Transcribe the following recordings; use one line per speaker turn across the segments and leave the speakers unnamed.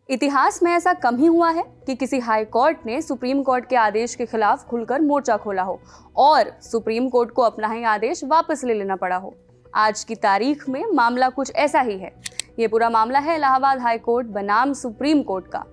इतिहास में ऐसा कम ही हुआ है कि किसी हाई कोर्ट ने सुप्रीम कोर्ट के आदेश के खिलाफ खुलकर मोर्चा खोला हो और सुप्रीम कोर्ट को अपना ही आदेश वापस ले लेना पड़ा हो। आज की तारीख में मामला कुछ ऐसा ही है। ये पूरा मामला है इलाहाबाद हाई कोर्ट बनाम सुप्रीम कोर्ट का।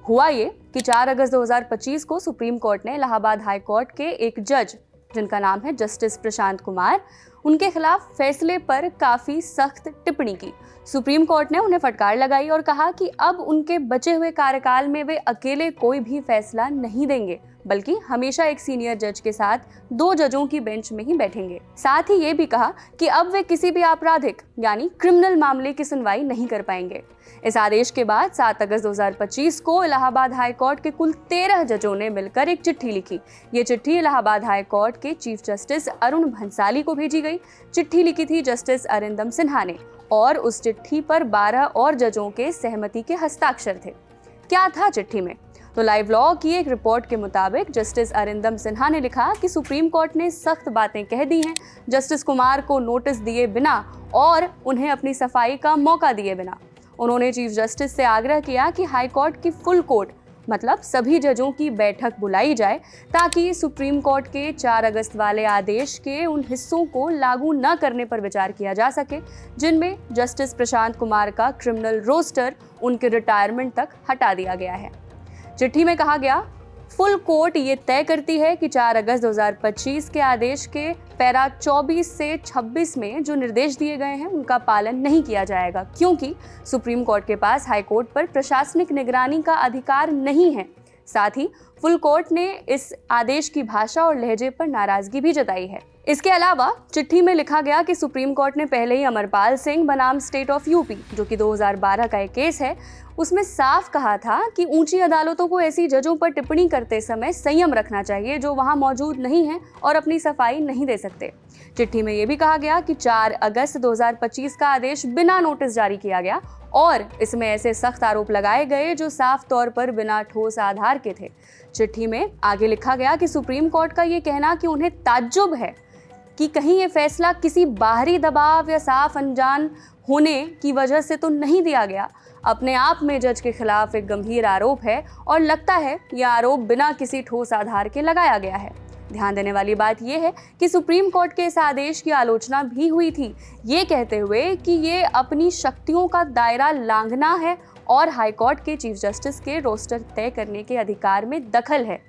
हुआ ये कि 4 अगस्त 2025 को सुप्रीम कोर्ट ने इलाहाबाद हाई कोर्ट के एक जज, जिनका नाम है जस्टिस प्रशांत कुमार, उनके खिलाफ फैसले पर काफी सख्त टिप्पणी की। सुप्रीम कोर्ट ने उन्हें फटकार लगाई और कहा कि अब उनके बचे हुए कार्यकाल में वे अकेले कोई भी फैसला नहीं देंगे, बल्कि हमेशा एक सीनियर जज के साथ 2 जजों की बेंच में ही बैठेंगे। साथ ही ये भी कहा कि अब वे किसी भी आपराधिक यानी क्रिमिनल मामले की सुनवाई नहीं कर पाएंगे। इस आदेश के बाद 7 अगस्त 2025 को इलाहाबाद हाई कोर्ट के कुल 13 जजों ने मिलकर एक चिट्ठी लिखी। ये चिट्ठी इलाहाबाद हाई कोर्ट के चीफ जस्टिस अरुण भंसाली को भेजी गई। चिट्ठी लिखी थी जस्टिस अरिंदम सिन्हा ने और उस चिट्ठी पर 12 और जजों के सहमति के हस्ताक्षर थे। क्या था चिट्ठी में? तो लाइव लॉ की एक रिपोर्ट के मुताबिक जस्टिस अरिंदम सिन्हा ने लिखा कि सुप्रीम कोर्ट ने सख्त बातें कह दी हैं जस्टिस कुमार को नोटिस दिए बिना और उन्हें अपनी सफाई का मौका दिए बिना। उन्होंने चीफ जस्टिस से आग्रह किया कि हाई कोर्ट की फुल कोर्ट मतलब सभी जजों की बैठक बुलाई जाए ताकि सुप्रीम कोर्ट के 4 अगस्त वाले आदेश के उन हिस्सों को लागू न करने पर विचार किया जा सके जिनमें जस्टिस प्रशांत कुमार का क्रिमिनल रोस्टर उनके रिटायरमेंट तक हटा दिया गया है। चिट्ठी में कहा गया, फुल कोर्ट ये तय करती है कि 4 अगस्त 2025 के आदेश के पैरा 24 से 26 में जो निर्देश दिए गए हैं उनका पालन नहीं किया जाएगा, क्योंकि सुप्रीम कोर्ट के पास हाई कोर्ट पर प्रशासनिक निगरानी का अधिकार नहीं है। साथ ही फुल कोर्ट ने इस आदेश की भाषा और लहजे पर नाराजगी भी जताई है। इसके अलावा चिट्ठी में लिखा गया कि सुप्रीम कोर्ट ने पहले ही अमरपाल सिंह बनाम स्टेट ऑफ यूपी, जो कि 2012 का एक केस है, उसमें साफ कहा था कि ऊंची अदालतों को ऐसी जजों पर टिप्पणी करते समय संयम रखना चाहिए जो वहां मौजूद नहीं है और अपनी सफाई नहीं दे सकते। चिट्ठी में यह भी कहा गया कि 4 अगस्त 2025 का आदेश बिना नोटिस जारी किया गया और इसमें ऐसे सख्त आरोप लगाए गए जो साफ तौर पर बिना ठोस आधार के थे। चिट्ठी में आगे लिखा गया कि सुप्रीम कोर्ट का ये कहना कि उन्हें ताज्जुब है कि कहीं ये फैसला किसी बाहरी दबाव या साफ अनजान होने की वजह से तो नहीं दिया गया, अपने आप में जज के खिलाफ एक गंभीर आरोप है और लगता है यह आरोप बिना किसी ठोस आधार के लगाया गया है। ध्यान देने वाली बात यह है कि सुप्रीम कोर्ट के इस आदेश की आलोचना भी हुई थी, ये कहते हुए कि ये अपनी शक्तियों का दायरा लांघना है और हाई कोर्ट के चीफ जस्टिस के रोस्टर तय करने के अधिकार में दखल है।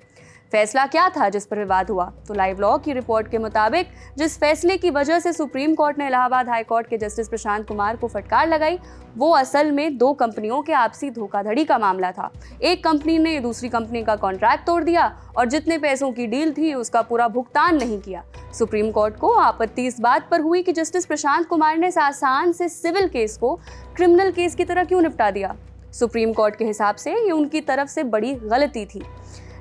फैसला क्या था जिस पर विवाद हुआ? तो लाइव लॉ की रिपोर्ट के मुताबिक जिस फैसले की वजह से सुप्रीम कोर्ट ने इलाहाबाद हाई कोर्ट के जस्टिस प्रशांत कुमार को फटकार लगाई, वो असल में 2 कंपनियों के आपसी धोखाधड़ी का मामला था। एक कंपनी ने दूसरी कंपनी का कॉन्ट्रैक्ट तोड़ दिया और जितने पैसों की डील थी उसका पूरा भुगतान नहीं किया। सुप्रीम कोर्ट को आपत्ति इस बात पर हुई कि जस्टिस प्रशांत कुमार ने इस आसान से सिविल केस को क्रिमिनल केस की तरह क्यों निपटा दिया। सुप्रीम कोर्ट के हिसाब से ये उनकी तरफ से बड़ी गलती थी।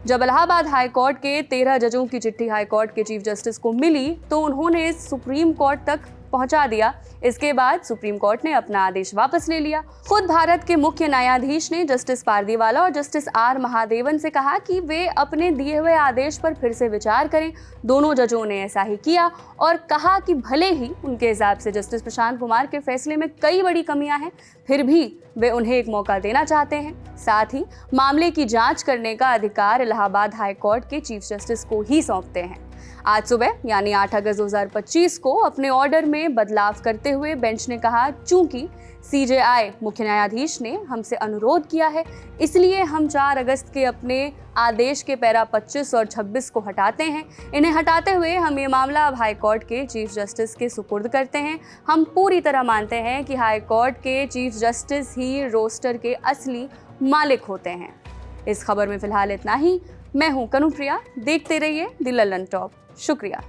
जब इलाहाबाद हाई कोर्ट के 13 जजों की चिट्ठी हाई कोर्ट के चीफ जस्टिस को मिली तो उन्होंने सुप्रीम कोर्ट तक पहुंचा दिया। इसके बाद सुप्रीम कोर्ट ने अपना आदेश वापस ले लिया। खुद भारत के मुख्य न्यायाधीश ने जस्टिस पारदीवाला और जस्टिस आर महादेवन से कहा कि वे अपने दिए हुए आदेश पर फिर से विचार करें। दोनों जजों ने ऐसा ही किया और कहा कि भले ही उनके हिसाब से जस्टिस प्रशांत कुमार के फैसले में कई बड़ी कमियां हैं, फिर भी वे उन्हें एक मौका देना चाहते हैं। साथ ही मामले की जांच करने का अधिकार इलाहाबाद हाई कोर्ट के चीफ जस्टिस को ही सौंपते हैं। आज सुबह यानी 8 अगस्त 2025 को अपने ऑर्डर में बदलाव करते हुए बेंच ने कहा, चूंकि सीजेआई मुख्य न्यायाधीश ने हमसे अनुरोध किया है, इसलिए हम 4 अगस्त के अपने आदेश के पैरा 25 और 26 को हटाते हैं। इन्हें हटाते हुए हम ये मामला अब हाई कोर्ट के चीफ जस्टिस के सुपुर्द करते हैं। हम पूरी तरह मानते हैं कि हाई कोर्ट के चीफ जस्टिस ही रोस्टर के असली मालिक होते हैं। इस खबर में फिलहाल इतना ही। मैं हूं कनुप्रिया, देखते रहिए द ललन टॉप। शुक्रिया।